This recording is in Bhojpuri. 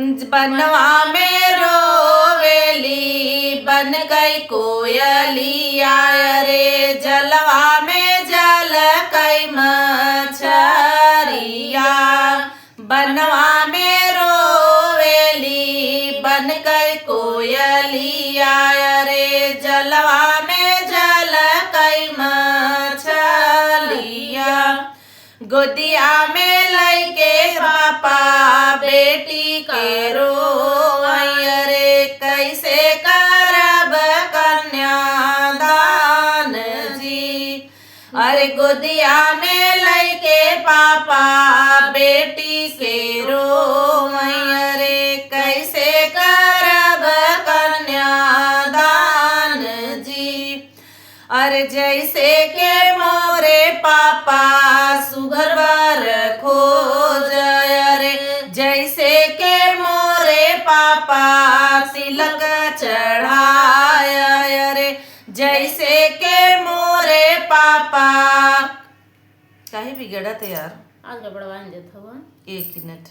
बनवा में रोवेली बन गई कोयलिया रे जलवा में जल कई मछरिया बनवा में रोवेली बन गई कोयलिया रे जलवा में जल कई मछलिया गोदिया में लइके पापा बेटी के रोवैया रे कैसे करब कन्यादान जी अरे गोदिया में लइके पापा बेटी के रोवैया रे कैसे करब कन्यादान जी अरे जैसे के मोरे पापा सुघर वर खोज रे जैसे के मोरे पापा तिलक चढ़ाया रे जैसे के मोरे पापा काहे बिगड़त यार आगे बढ़वाएं देत हवन 1 मिनट